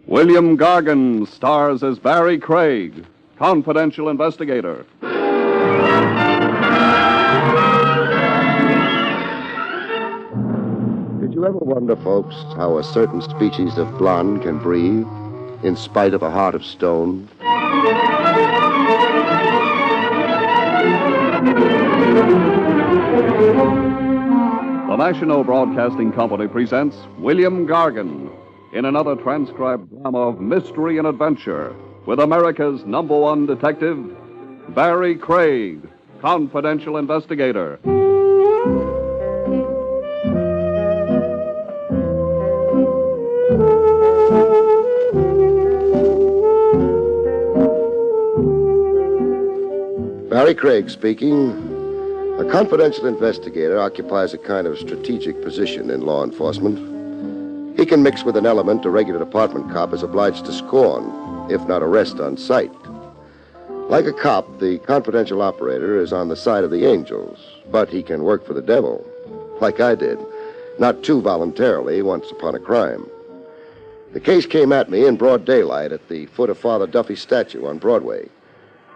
William Gargan stars as Barrie Craig, confidential investigator. Did you ever wonder, folks, how a certain species of blonde can breathe in spite of a heart of stone? The National Broadcasting Company presents William Gargan in another transcribed drama of mystery and adventure with America's #1 detective, Barrie Craig, confidential investigator. Barrie Craig speaking. A confidential investigator occupies a kind of strategic position in law enforcement. He can mix with an element a regular department cop is obliged to scorn, if not arrest on sight. Like a cop, the confidential operator is on the side of the angels, but he can work for the devil, like I did, not too voluntarily once upon a crime. The case came at me in broad daylight at the foot of Father Duffy's statue on Broadway.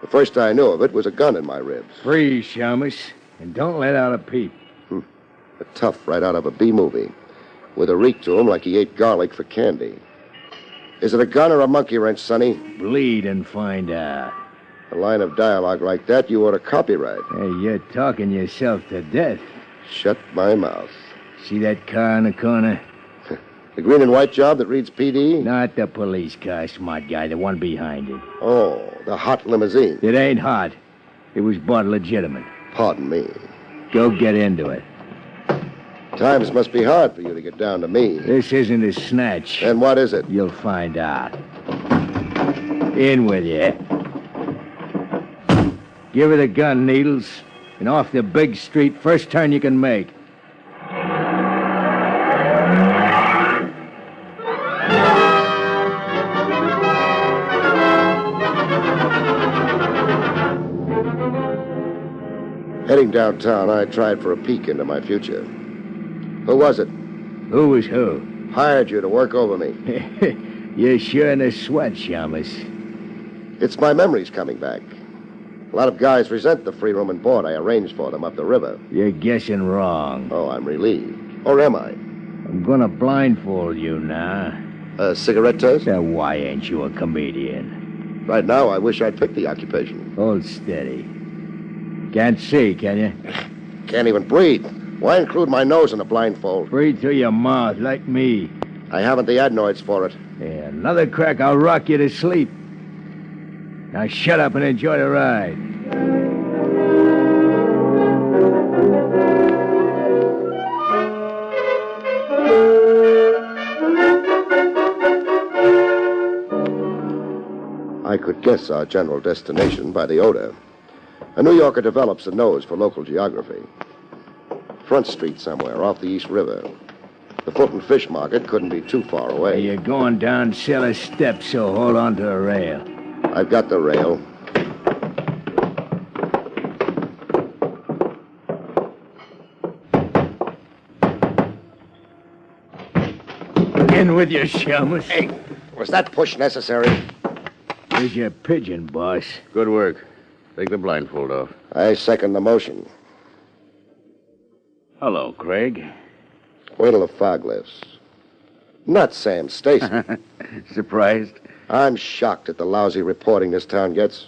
The first I knew of it was a gun in my ribs. Freeze, Shamus, and don't let out a peep. A tough right out of a B-movie, with a reek to him like he ate garlic for candy. Is it a gun or a monkey wrench, Sonny? Bleed and find out. A line of dialogue like that you ought to copyright. Hey, you're talking yourself to death. Shut my mouth. See that car in the corner? The green and white job that reads PD? Not the police car, smart guy, the one behind it. Oh, the hot limousine. It ain't hot. It was bought legitimate. Pardon me. Go get into it. Times must be hard for you to get down to me. This isn't a snatch. Then what is it? You'll find out. In with you. Give her the gun, Needles. And off the big street, first turn you can make. Heading downtown, I tried for a peek into my future. Who was it? Who was who? Hired you to work over me. You're sure in a sweat, Shamus. It's my memories coming back. A lot of guys resent the free room and board I arranged for them up the river. You're guessing wrong. Oh, I'm relieved. Or am I? I'm gonna blindfold you now. A cigarette test? Now, why ain't you a comedian? Right now, I wish I'd picked the occupation. Hold steady. Can't see, can you? Can't even breathe. Why include my nose in a blindfold? Breathe through your mouth, like me. I haven't the adenoids for it. Yeah, another crack, I'll rock you to sleep. Now shut up and enjoy the ride. I could guess our general destination by the odor. A New Yorker develops a nose for local geography. Front Street somewhere, off the East River. The Fulton Fish Market couldn't be too far away. You're going down cellar steps, so hold on to a rail. I've got the rail. In with your Shamus. Hey, was that push necessary? Here's your pigeon, boss. Good work. Take the blindfold off. I second the motion. Hello, Craig. Wait till the fog lifts. Not Sam Stacy. Surprised? I'm shocked at the lousy reporting this town gets.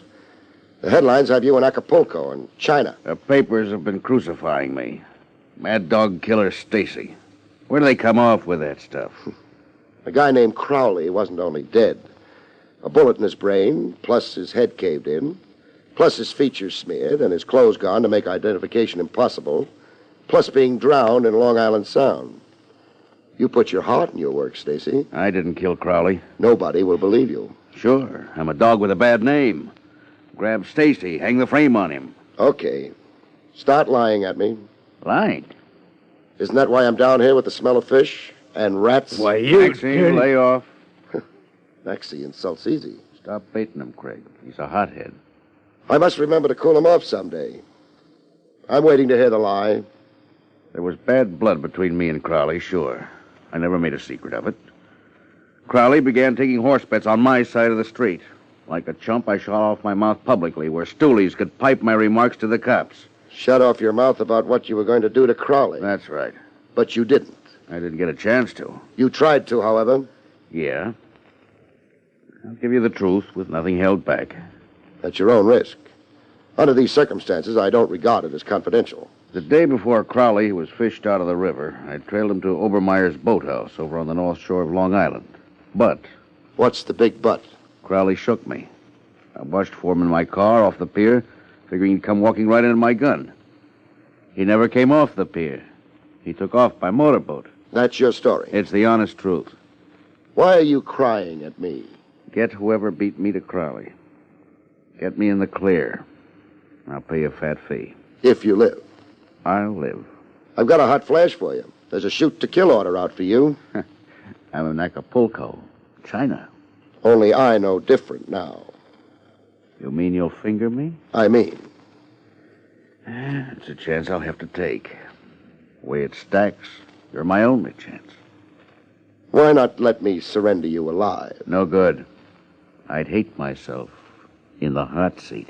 The headlines have you in Acapulco and China. The papers have been crucifying me. Mad dog killer Stacy. Where do they come off with that stuff? A guy named Crowley wasn't only dead. A bullet in his brain, plus his head caved in, plus his features smeared and his clothes gone to make identification impossible, plus being drowned in Long Island Sound. You put your heart in your work, Stacy. I didn't kill Crowley. Nobody will believe you. Sure, I'm a dog with a bad name. Grab Stacy, hang the frame on him. Okay. Start lying at me. Lying? Isn't that why I'm down here with the smell of fish and rats? Why, you... Maxine, lay off. Maxie insults easy. Stop baiting him, Craig. He's a hothead. I must remember to cool him off someday. I'm waiting to hear the lie. There was bad blood between me and Crowley, sure. I never made a secret of it. Crowley began taking horse bets on my side of the street. Like a chump, I shut off my mouth publicly, where stoolies could pipe my remarks to the cops. Shut off your mouth about what you were going to do to Crowley. That's right. But you didn't. I didn't get a chance to. You tried to, however. Yeah. I'll give you the truth with nothing held back. At your own risk. Under these circumstances, I don't regard it as confidential. The day before Crowley was fished out of the river, I trailed him to Obermeyer's boathouse over on the north shore of Long Island. But... What's the big but? Crowley shook me. I watched for him in my car off the pier, figuring he'd come walking right into my gun. He never came off the pier. He took off by motorboat. That's your story. It's the honest truth. Why are you crying at me? Get whoever beat me to Crowley. Get me in the clear. I'll pay you a fat fee. If you live. I'll live. I've got a hot flash for you. There's a shoot-to-kill order out for you. I'm in Acapulco, China. Only I know different now. You mean you'll finger me? I mean. It's a chance I'll have to take. The way it stacks, you're my only chance. Why not let me surrender you alive? No good. I'd hate myself in the hot seat.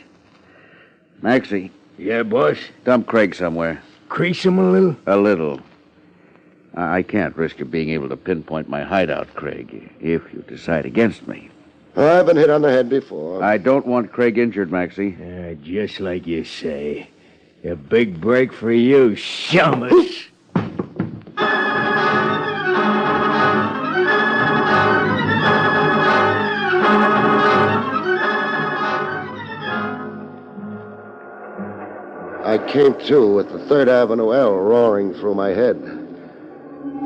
Maxie. Yeah, boss? Dump Craig somewhere. Crease him a little? A little. I can't risk you being able to pinpoint my hideout, Craig, if you decide against me. I've been hit on the head before. I don't want Craig injured, Maxie. Just like you say. A big break for you, Shummus. I came to with the 3rd Avenue L roaring through my head.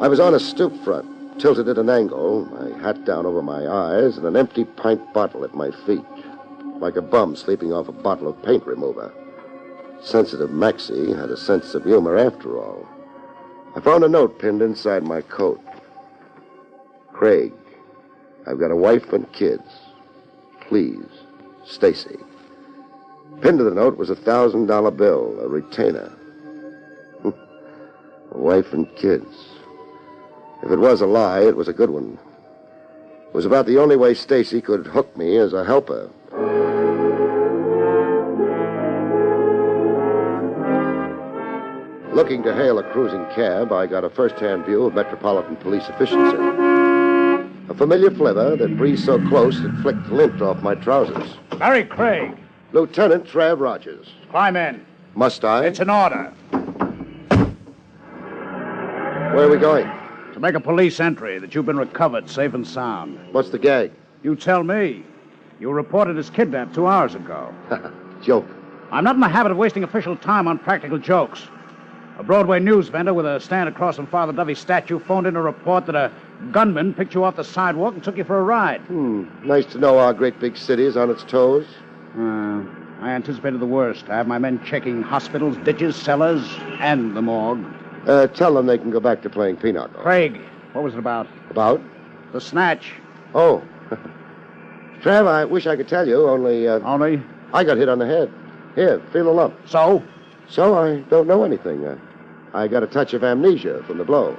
I was on a stoop front, tilted at an angle, my hat down over my eyes, and an empty pint bottle at my feet, like a bum sleeping off a bottle of paint remover. Sensitive Maxie had a sense of humor after all. I found a note pinned inside my coat. Craig, I've got a wife and kids. Please, Stacy. Pinned to the note was a $1,000 bill, a retainer. A wife and kids. If it was a lie, it was a good one. It was about the only way Stacy could hook me as a helper. Looking to hail a cruising cab, I got a first-hand view of Metropolitan Police efficiency. A familiar flavor that breezed so close it flicked lint off my trousers. Barrie Craig. Lieutenant Trav Rogers. Climb in. Must I? It's an order. Where are we going? To make a police entry that you've been recovered safe and sound. What's the gag? You tell me. You were reported as kidnapped 2 hours ago. Joke. I'm not in the habit of wasting official time on practical jokes. A Broadway news vendor with a stand across from Father Dovey's statue phoned in a report that a gunman picked you off the sidewalk and took you for a ride. Nice to know our great big city is on its toes. I anticipated the worst. I have my men checking hospitals, ditches, cellars, and the morgue. Tell them they can go back to playing pinochle. Craig, what was it about? About? The snatch. Oh. Trav, I wish I could tell you, only... Only? I got hit on the head. Here, feel the lump. So? So I don't know anything. I got a touch of amnesia from the blow.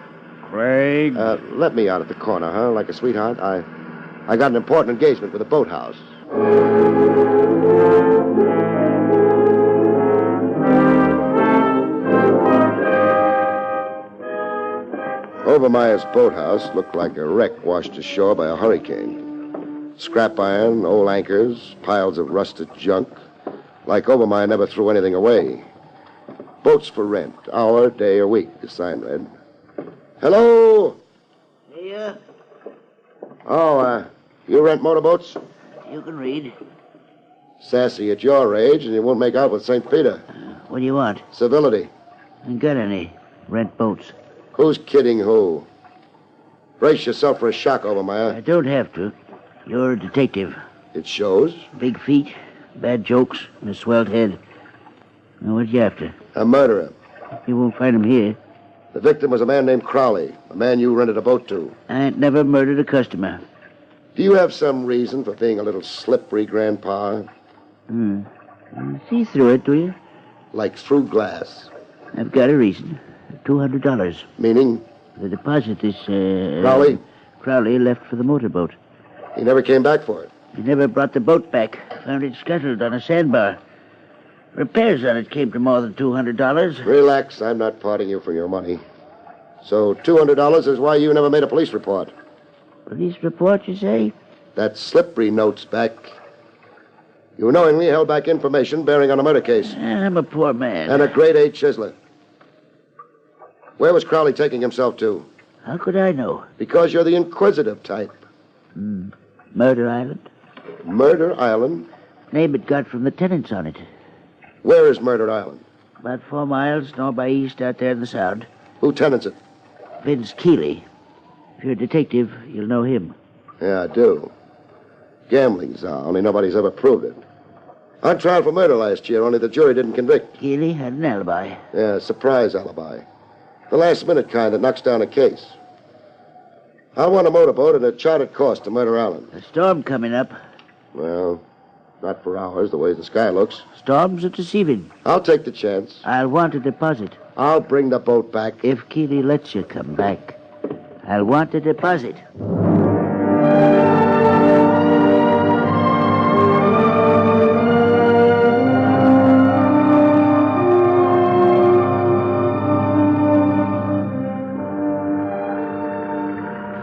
Craig? Let me out at the corner, huh, like a sweetheart. I got an important engagement with a boathouse. Obermeyer's boathouse looked like a wreck washed ashore by a hurricane. Scrap iron, old anchors, piles of rusted junk. Like Obermeyer never threw anything away. Boats for rent, hour, day, or week, the sign read. Hello? Here, Oh, you rent motorboats? you can read. Sassy at your age, and you won't make out with St. Peter. What do you want? Civility. Ain't got any. Rent boats. Who's kidding who? Brace yourself for a shock, I Obermeyer. don't have to. You're a detective. It shows. Big feet, bad jokes, and a swelled head. Now, what you after? A murderer. You won't find him here. The victim was a man named Crowley, a man you rented a boat to. I ain't never murdered a customer. Do you have some reason for being a little slippery, Grandpa? See through it, do you? Like through glass. I've got a reason. $200. Meaning? The deposit is, Crowley? Crowley left for the motorboat. He never came back for it. He never brought the boat back. Found it scuttled on a sandbar. Repairs on it came to more than $200. Relax. I'm not parting you for your money. So $200 is why you never made a police report. Police report, you say? That slippery note's back. You knowingly held back information bearing on a murder case. I'm a poor man. And a grade A chiseler. Where was Crowley taking himself to? How could I know? Because you're the inquisitive type. Murder Island? Murder Island? Name it got from the tenants on it. Where is Murder Island? About 4 miles north by east out there in the Sound. Who tenants it? Vince Keeley. If you're a detective, you'll know him. Yeah, I do. Gambling czar, only nobody's ever proved it. On trial for murder last year, only the jury didn't convict. Keeley had an alibi. Yeah, surprise alibi. The last-minute kind that knocks down a case. I want a motorboat at a chartered course to Murder Island. A storm coming up. Well, not for hours, the way the sky looks. Storms are deceiving. I'll take the chance. I'll want a deposit. I'll bring the boat back. If Keeley lets you come back, I'll want a deposit.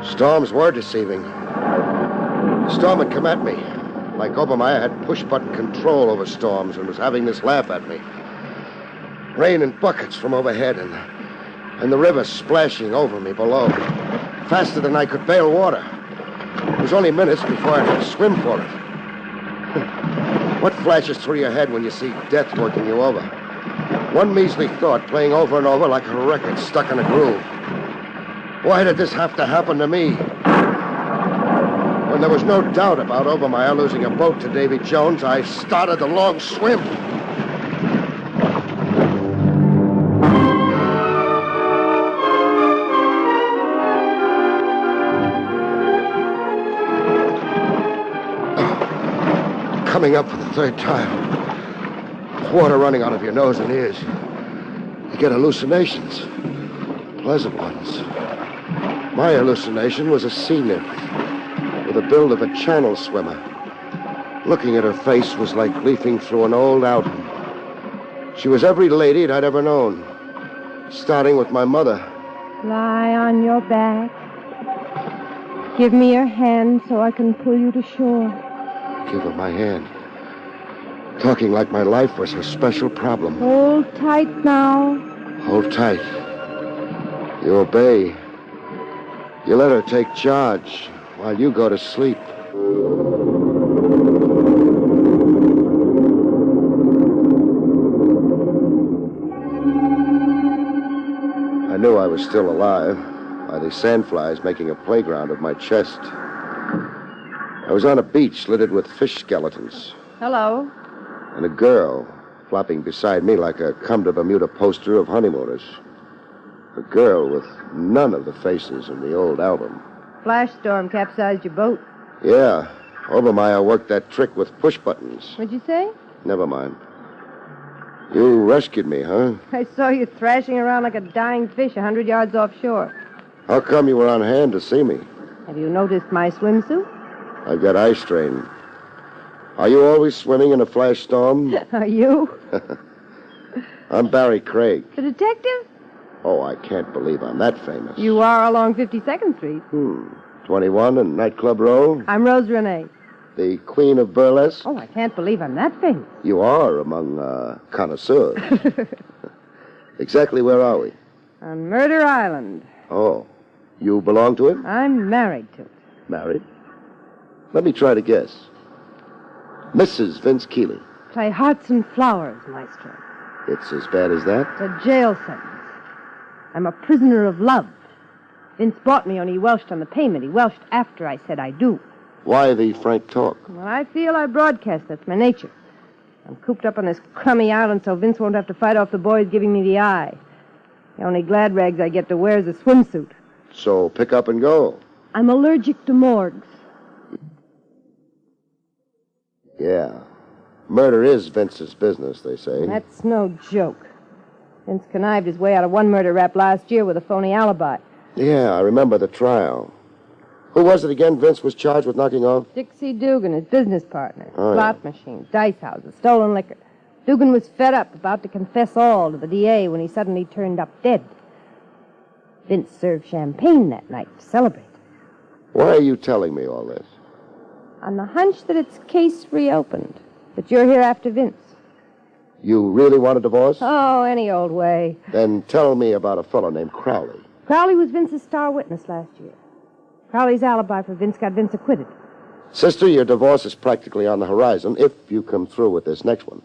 Storms were deceiving. The storm had come at me. Like Obermeyer had push-button control over storms and was having this laugh at me. Rain in buckets from overhead and the river splashing over me below. Faster than I could bail water. It was only minutes before I had to swim for it. What flashes through your head when you see death working you over? One measly thought playing over and over like a record stuck in a groove. Why did this have to happen to me? When there was no doubt about Obermeyer losing a boat to Davy Jones, I started the long swim. Coming up for the third time. Water running out of your nose and ears. You get hallucinations. Pleasant ones. My hallucination was a sea nymph with the build of a channel swimmer. Looking at her face was like leafing through an old album. She was every lady I'd ever known, starting with my mother. Lie on your back. Give me your hand so I can pull you to shore. Give her my hand. Talking like my life was her special problem. Hold tight now. Hold tight. You obey. You let her take charge while you go to sleep. I knew I was still alive by the sandflies making a playground of my chest. I was on a beach littered with fish skeletons. Hello. And a girl flopping beside me like a come-to-Bermuda poster of honeymooners. A girl with none of the faces in the old album. Flash storm capsized your boat. Yeah, Obermeyer worked that trick with push buttons. What'd you say? Never mind. You rescued me, huh? I saw you thrashing around like a dying fish 100 yards offshore. How come you were on hand to see me? Have you noticed my swimsuit? I've got eye strain. Are you always swimming in a flash storm? Are you? I'm Barrie Craig. The detective? Oh, I can't believe I'm that famous. You are along 52nd Street. 21 and Nightclub Row? I'm Rose Renee. The queen of burlesque? Oh, I can't believe I'm that famous. You are among connoisseurs. Exactly where are we? On Murder Island. Oh, you belong to it? I'm married to it. Married? Let me try to guess. Mrs. Vince Keeley. Play Hearts and Flowers, Maestro. It's as bad as that? It's a jail sentence. I'm a prisoner of love. Vince bought me, only he welched on the payment. He welched after I said I do. Why the frank talk? Well, I feel I broadcast. That's my nature. I'm cooped up on this crummy island so Vince won't have to fight off the boys giving me the eye. The only glad rags I get to wear is a swimsuit. So pick up and go. I'm allergic to morgues. Yeah. Murder is Vince's business, they say. That's no joke. Vince connived his way out of one murder rap last year with a phony alibi. Yeah, I remember the trial. Who was it again Vince was charged with knocking off? Dixie Dugan, his business partner. Oh, Slot machines, dice houses, stolen liquor. Dugan was fed up, about to confess all to the DA when he suddenly turned up dead. Vince served champagne that night to celebrate. Why are you telling me all this? On the hunch that it's case reopened. But you're here after Vince. You really want a divorce? Oh, any old way. Then tell me about a fellow named Crowley. Crowley was Vince's star witness last year. Crowley's alibi for Vince got Vince acquitted. Sister, your divorce is practically on the horizon if you come through with this next one.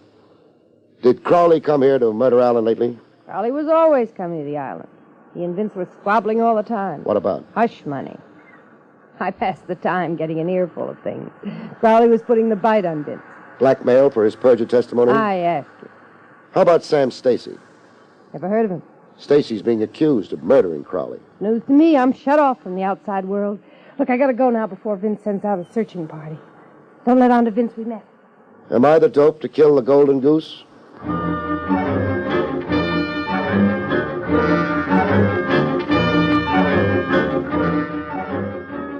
Did Crowley come here to Murder Island lately? Crowley was always coming to the island. He and Vince were squabbling all the time. What about? Hush money. I passed the time getting an earful of things. Crowley was putting the bite on Vince. Blackmail for his perjured testimony? I asked you. How about Sam Stacy? Never heard of him. Stacy's being accused of murdering Crowley. News to me. I'm shut off from the outside world. Look, I gotta go now before Vince sends out a searching party. Don't let on to Vince we met. Am I the dope to kill the golden goose?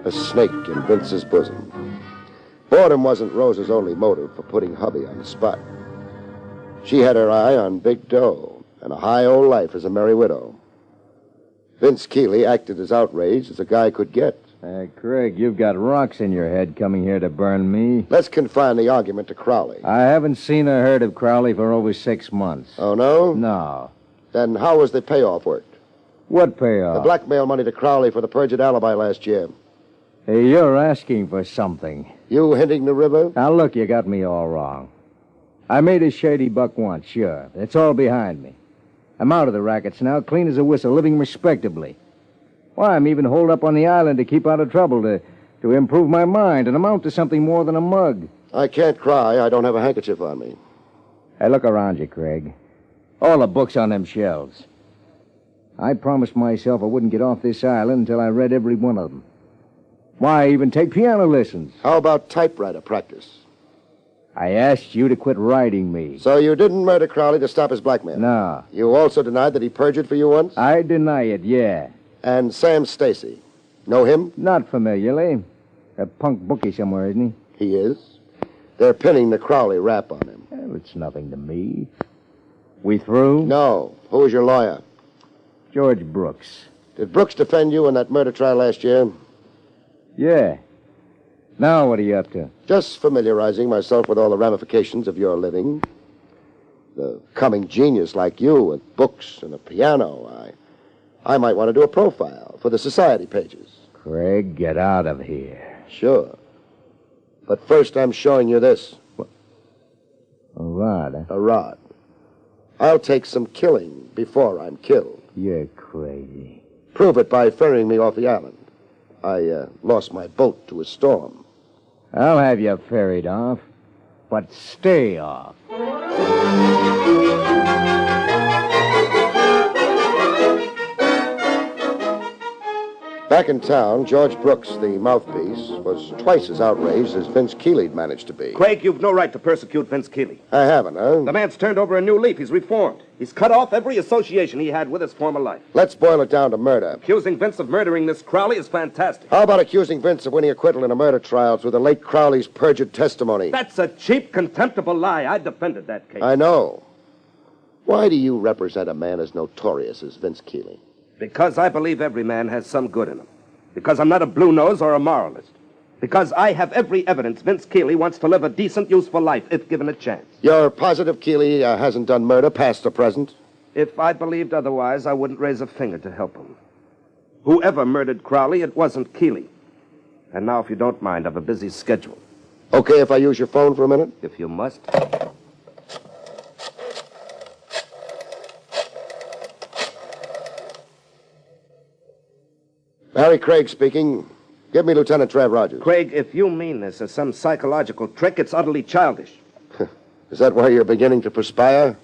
A snake in Vince's bosom. Boredom wasn't Rose's only motive for putting hubby on the spot. She had her eye on big dough and a high old life as a merry widow. Vince Keeley acted as outraged as a guy could get. Craig, you've got rocks in your head coming here to burn me. Let's confine the argument to Crowley. I haven't seen or heard of Crowley for over 6 months. Oh, no? No. Then how was the payoff worked? What payoff? The blackmail money to Crowley for the perjured alibi last year. Hey, you're asking for something. You hinting the river? Now, look, you got me all wrong. I made a shady buck once, sure. It's all behind me. I'm out of the rackets now, clean as a whistle, living respectably. Why, I'm even holed up on the island to keep out of trouble, to improve my mind and amount to something more than a mug. I can't cry. I don't have a handkerchief on me. Hey, look around you, Craig. All the books on them shelves. I promised myself I wouldn't get off this island until I read every one of them. Why even take piano lessons? How about typewriter practice? I asked you to quit writing me. So you didn't murder Crowley to stop his blackmail? No. You also denied that he perjured for you once? I deny it, yeah. And Sam Stacy. Know him? Not familiarly. A punk bookie somewhere, isn't he? He is. They're pinning the Crowley rap on him. Well, it's nothing to me. We through? No. Who was your lawyer? George Brooks. Did Brooks defend you in that murder trial last year? Yeah. Now what are you up to? Just familiarizing myself with all the ramifications of your living. The coming genius like you with books and a piano. I might want to do a profile for the society pages. Craig, get out of here. Sure. But first I'm showing you this. A rod, huh? A rod. I'll take some killing before I'm killed. You're crazy. Prove it by ferrying me off the island. I lost my boat to a storm. I'll have you ferried off, but stay off. Back in town, George Brooks, the mouthpiece, was twice as outraged as Vince Keeley'd managed to be. Craig, you've no right to persecute Vince Keeley. I haven't, huh? The man's turned over a new leaf. He's reformed. He's cut off every association he had with his former life. Let's boil it down to murder. Accusing Vince of murdering this Crowley is fantastic. How about accusing Vince of winning acquittal in a murder trial through the late Crowley's perjured testimony? That's a cheap, contemptible lie. I defended that case. I know. Why do you represent a man as notorious as Vince Keeley? Because I believe every man has some good in him. Because I'm not a blue nose or a moralist. Because I have every evidence Vince Keeley wants to live a decent, useful life if given a chance. You're positive Keeley hasn't done murder, past or present? If I believed otherwise, I wouldn't raise a finger to help him. Whoever murdered Crowley, it wasn't Keeley. And now, if you don't mind, I've a busy schedule. Okay if I use your phone for a minute? If you must. Barrie Craig speaking. Give me Lieutenant Trav Rogers. Craig, if you mean this as some psychological trick, it's utterly childish. Is that why you're beginning to perspire?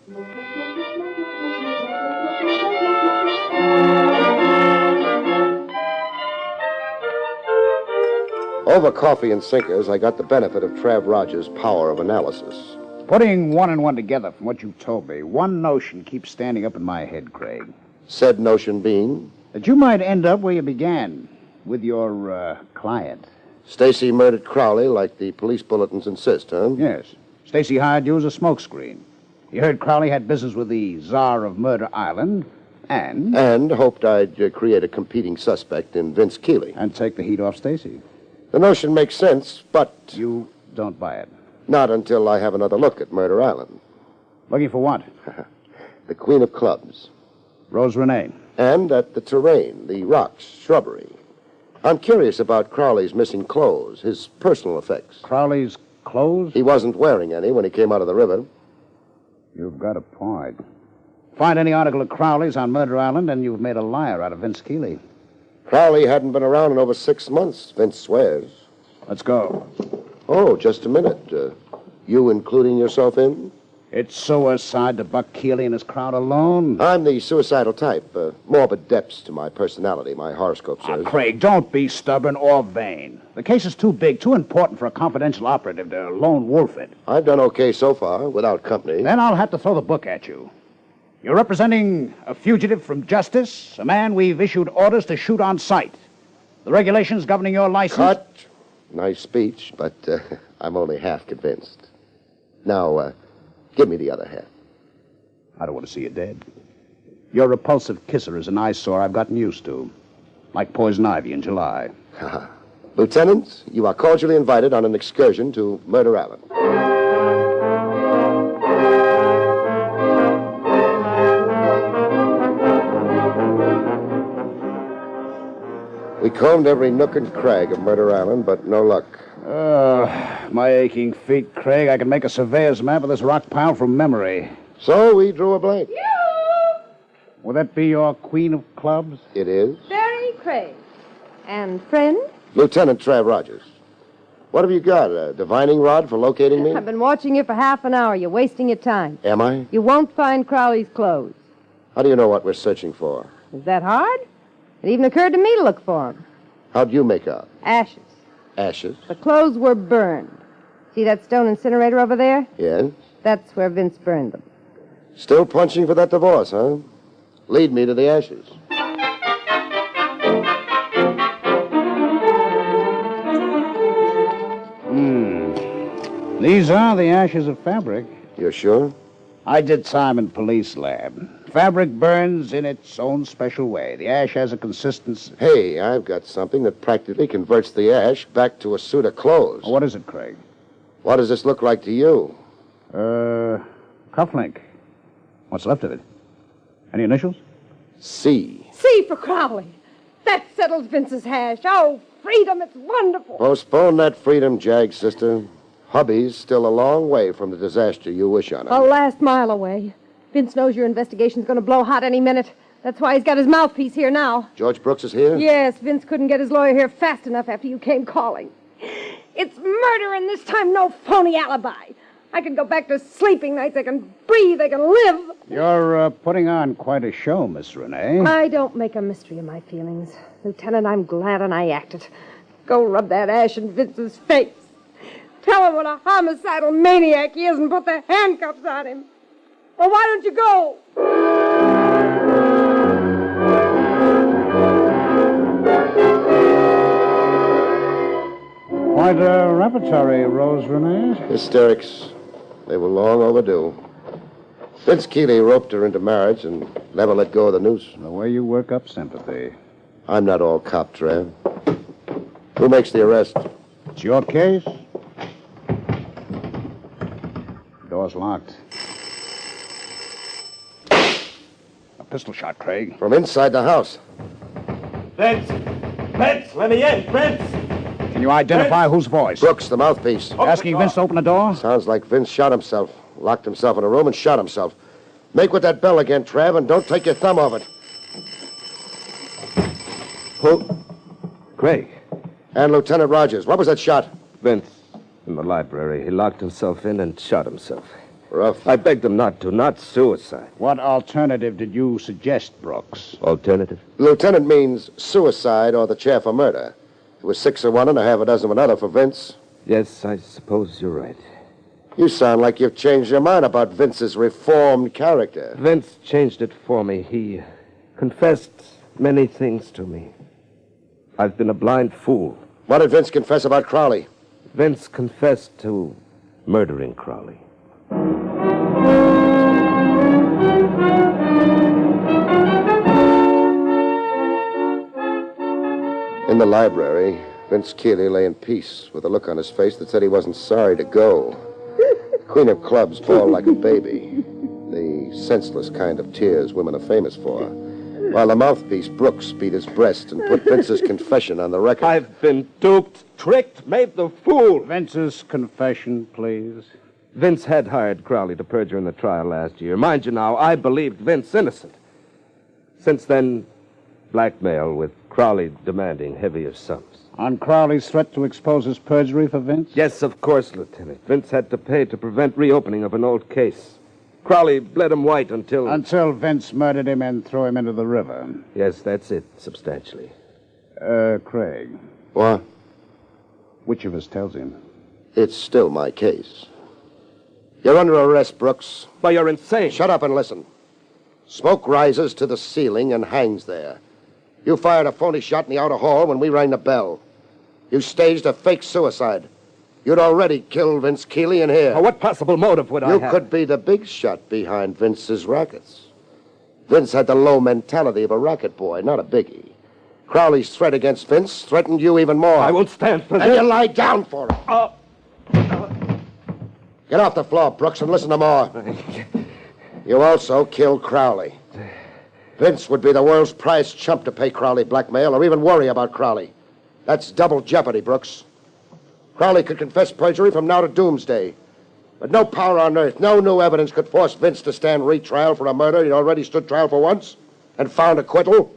Over coffee and sinkers, I got the benefit of Trav Rogers' power of analysis. Putting one and one together from what you've told me, one notion keeps standing up in my head, Craig. Said notion being? That you might end up where you began, with your client? Stacy murdered Crowley like the police bulletins insist, huh? Yes. Stacy hired you as a smokescreen. He heard Crowley had business with the Czar of Murder Island, and... And hoped I'd create a competing suspect in Vince Keeley. And take the heat off Stacy. The notion makes sense, but... You don't buy it. Not until I have another look at Murder Island. Looking for what? The Queen of Clubs. Rose Renee. And at the terrain, the rocks, shrubbery. I'm curious about Crowley's missing clothes, his personal effects. Crowley's clothes? He wasn't wearing any when he came out of the river. You've got a point. Find any article of Crowley's on Murder Island, and you've made a liar out of Vince Keeley. Crowley hadn't been around in over 6 months, Vince swears. Let's go. Oh, just a minute. You including yourself in? It's suicide to Buck Keeley and his crowd alone. I'm the suicidal type. Morbid depths to my personality, my horoscope says. Craig, don't be stubborn or vain. The case is too big, too important for a confidential operative to lone wolf it. I've done okay so far, without company. Then I'll have to throw the book at you. You're representing a fugitive from justice, a man we've issued orders to shoot on sight. The regulations governing your license... Cut. Nice speech, but I'm only half convinced. Now, give me the other half. I don't want to see you dead. Your repulsive kisser is an eyesore I've gotten used to. Like poison ivy in July. Lieutenant, you are cordially invited on an excursion to Murder Island. We combed every nook and crag of Murder Island, but no luck. My aching feet, Craig. I can make a surveyor's map of this rock pile from memory. So we drew a blank. Will that be your Queen of Clubs? It is. Barrie Craig. And friend? Lieutenant Trav Rogers. What have you got, a divining rod for locating me? I've been watching you for half an hour. You're wasting your time. Am I? You won't find Crowley's clothes. How do you know what we're searching for? Is that hard? It even occurred to me to look for them. How'd you make out? Ashes. Ashes? The clothes were burned. See that stone incinerator over there? Yes. That's where Vince burned them. Still punching for that divorce, huh? Lead me to the ashes. These are the ashes of fabric. You're sure? I did time in police lab. Fabric burns in its own special way. The ash has a consistency... Hey, I've got something that practically converts the ash back to a suit of clothes. What is it, Craig? What does this look like to you? Cufflink. What's left of it? Any initials? C. C for Crowley. That settles Vince's hash. Oh, freedom, it's wonderful. Postpone that freedom, Jag, sister. Hubby's still a long way from the disaster you wish on him. A last mile away. Vince knows your investigation's going to blow hot any minute. That's why he's got his mouthpiece here now. George Brooks is here? Yes, Vince couldn't get his lawyer here fast enough after you came calling. It's murder, and this time no phony alibi. I can go back to sleeping nights. I can breathe. I can live. You're putting on quite a show, Miss Renee. I don't make a mystery of my feelings. Lieutenant, I'm glad and I acted. Go rub that ash in Vince's face. Tell him what a homicidal maniac he is and put the handcuffs on him. Well, why don't you go? Quite a repertory, Rose Renee. Hysterics. They were long overdue. Vince Keeley roped her into marriage and never let go of the noose. The way you work up sympathy. I'm not all cop, Trev. Who makes the arrest? It's your case. Door's locked. A pistol shot, Craig. From inside the house. Vince! Vince, let me in! Vince! Can you identify whose voice? Brooks, the mouthpiece. Asking Vince to open the door? Sounds like Vince shot himself. Locked himself in a room and shot himself. Make with that bell again, Trav, and don't take your thumb off it. Who? Craig. And Lieutenant Rogers. What was that shot? Vince. In the library. He locked himself in and shot himself. Rough. I begged him not to. Not suicide. What alternative did you suggest, Brooks? Alternative? Lieutenant means suicide or the chair for murder. It was 6 of one and a half a dozen of another for Vince. Yes, I suppose you're right. You sound like you've changed your mind about Vince's reformed character. Vince changed it for me. He confessed many things to me. I've been a blind fool. What did Vince confess about Crowley? Vince confessed to murdering Crowley. In the library, Vince Keeley lay in peace with a look on his face that said he wasn't sorry to go. Queen of Clubs bawled like a baby. The senseless kind of tears women are famous for. While the mouthpiece, Brooks, beat his breast and put Vince's confession on the record. I've been duped, tricked, made the fool. Vince's confession, please. Vince had hired Crowley to perjure in the trial last year. Mind you now, I believed Vince innocent. Since then, blackmail with Crowley demanding heavier sums. On Crowley's threat to expose his perjury for Vince? Yes, of course, Lieutenant. Vince had to pay to prevent reopening of an old case. Crowley bled him white until... Until Vince murdered him and threw him into the river. Yes, that's it, substantially. Craig. What? Which of us tells him? It's still my case. You're under arrest, Brooks. But you're insane. Shut up and listen. Smoke rises to the ceiling and hangs there. You fired a phony shot in the outer hall when we rang the bell. You staged a fake suicide. You'd already killed Vince Keeley in here. Well, what possible motive would I have? You could be the big shot behind Vince's rackets. Vince had the low mentality of a racket boy, not a biggie. Crowley's threat against Vince threatened you even more. I won't stand for And this. you lie down for it. Get off the floor, Brooks, and listen to more. You also killed Crowley. Vince would be the world's prized chump to pay Crowley blackmail or even worry about Crowley. That's double jeopardy, Brooks. Crowley could confess perjury from now to doomsday. But no power on earth, no new evidence could force Vince to stand retrial for a murder he'd already stood trial for once and found acquittal.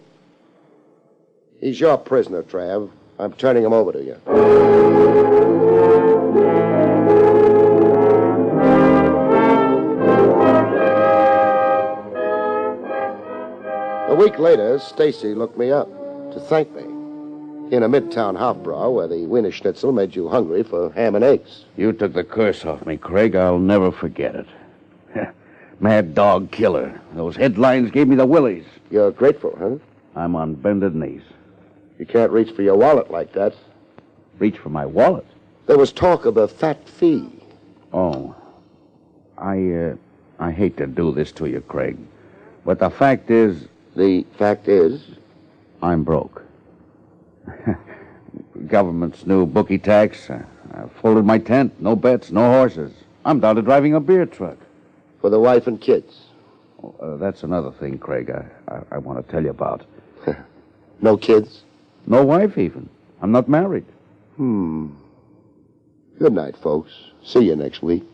He's your prisoner, Trav. I'm turning him over to you. A week later, Stacy looked me up to thank me in a midtown half-brow where the Wiener Schnitzel made you hungry for ham and eggs. You took the curse off me, Craig. I'll never forget it. Mad dog killer. Those headlines gave me the willies. You're grateful, huh? I'm on bended knees. You can't reach for your wallet like that. Reach for my wallet? There was talk of a fat fee. Oh. I hate to do this to you, Craig. But the fact is... The fact is? I'm broke. Government's new bookie tax. I folded my tent. No bets, no horses. I'm down to driving a beer truck. For the wife and kids. That's another thing, Craig, I want to tell you about. No kids? No wife, even. I'm not married. Good night, folks. See you next week.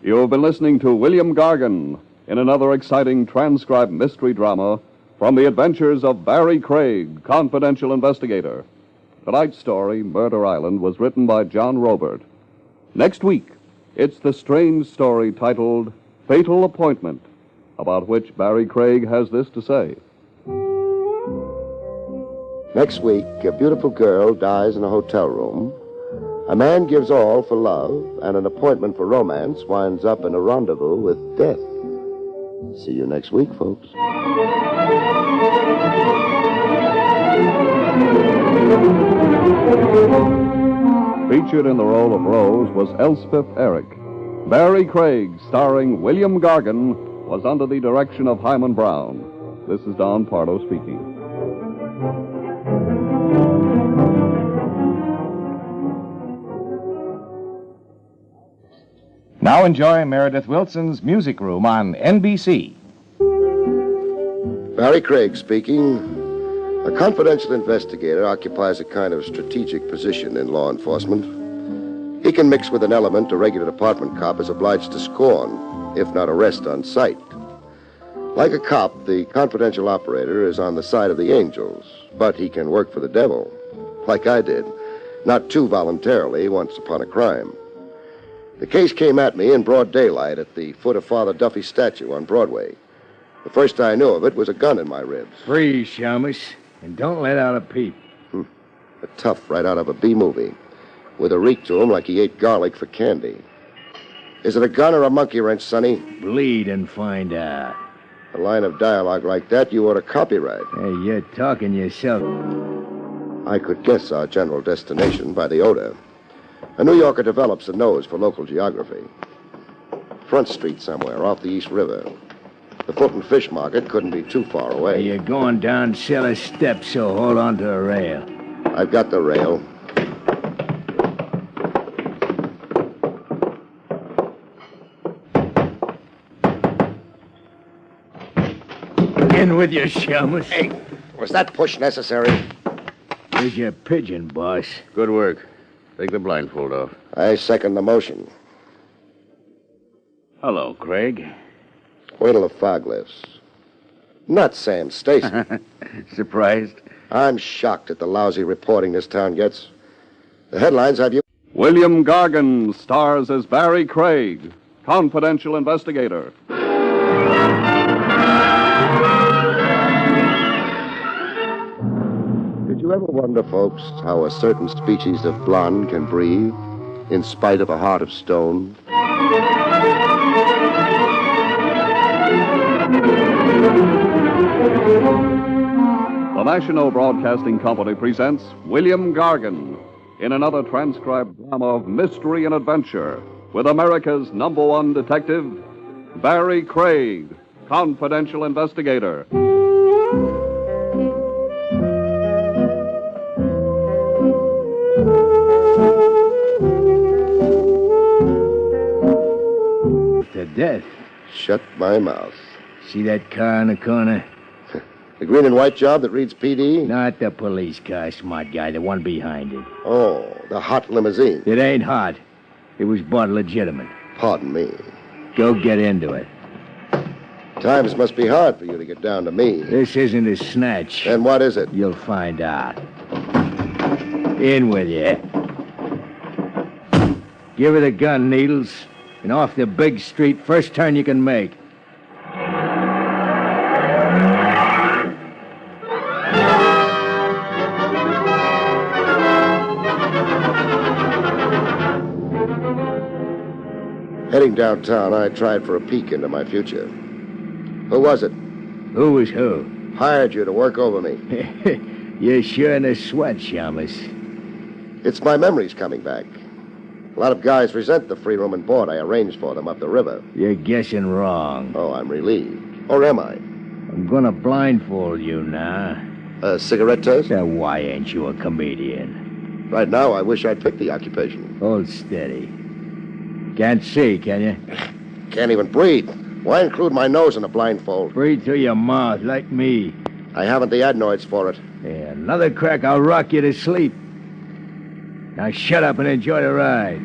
You've been listening to William Gargan in another exciting transcribed mystery drama from the Adventures of Barrie Craig, Confidential Investigator. Tonight's story, Murder Island, was written by John Robert. Next week, it's the strange story titled Fatal Appointment, about which Barrie Craig has this to say. Next week, a beautiful girl dies in a hotel room. A man gives all for love, and an appointment for romance winds up in a rendezvous with death. See you next week, folks. Featured in the role of Rose was Elspeth Eric. Barrie Craig, starring William Gargan, was under the direction of Hyman Brown. This is Don Pardo speaking. Now enjoy Meredith Wilson's Music Room on NBC. Barrie Craig speaking. A confidential investigator occupies a kind of strategic position in law enforcement. He can mix with an element a regular department cop is obliged to scorn, if not arrest on sight. Like a cop, the confidential operator is on the side of the angels, but he can work for the devil, like I did, not too voluntarily once upon a crime. The case came at me in broad daylight at the foot of Father Duffy's statue on Broadway. The first I knew of it was a gun in my ribs. Freeze, Shamus, and don't let out a peep. A tough right out of a B-movie, with a reek to him like he ate garlic for candy. Is it a gun or a monkey wrench, Sonny? Bleed and find out. A line of dialogue like that you ought to copyright. Hey, you're talking yourself. I could guess our general destination by the odor. A New Yorker develops a nose for local geography. Front Street somewhere, off the East River. The Fulton Fish Market couldn't be too far away. You're going down cellar steps, so hold on to a rail. I've got the rail. In with your Shamus. Hey, was that push necessary? Here's your pigeon, boss. Good work. Take the blindfold off. I second the motion. Hello, Craig. Wait till the fog lifts. Not Sam Stacy. Surprised? I'm shocked at the lousy reporting this town gets. The headlines have you... William Gargan stars as Barrie Craig, confidential investigator. Did you ever wonder, folks, how a certain species of blonde can breathe in spite of a heart of stone? The National Broadcasting Company presents William Gargan in another transcribed drama of mystery and adventure with America's #1 detective, Barrie Craig, confidential investigator. To death. Shut my mouth. See that car in the corner? The green and white job that reads PD? Not the police car, smart guy, the one behind it. Oh, the hot limousine. It ain't hot. It was bought legitimate. Pardon me. Go get into it. Times must be hard for you to get down to me. This isn't a snatch. Then what is it? You'll find out. In with you. Give her the gun, Needles. And off the big street, first turn you can make. Heading downtown, I tried for a peek into my future. Who was it? Who was who? Hired you to work over me. You're sure in a sweat, Shamus. It's my memories coming back. A lot of guys resent the free room and board I arranged for them up the river. You're guessing wrong. Oh, I'm relieved. Or am I? I'm gonna blindfold you now. A cigarette test? Now, why ain't you a comedian? Right now, I wish I'd picked the occupation. Hold steady. Can't see, can you? Can't even breathe. Why include my nose in a blindfold? Breathe through your mouth, like me. I haven't the adenoids for it. Yeah, another crack, I'll rock you to sleep. Now shut up and enjoy the ride.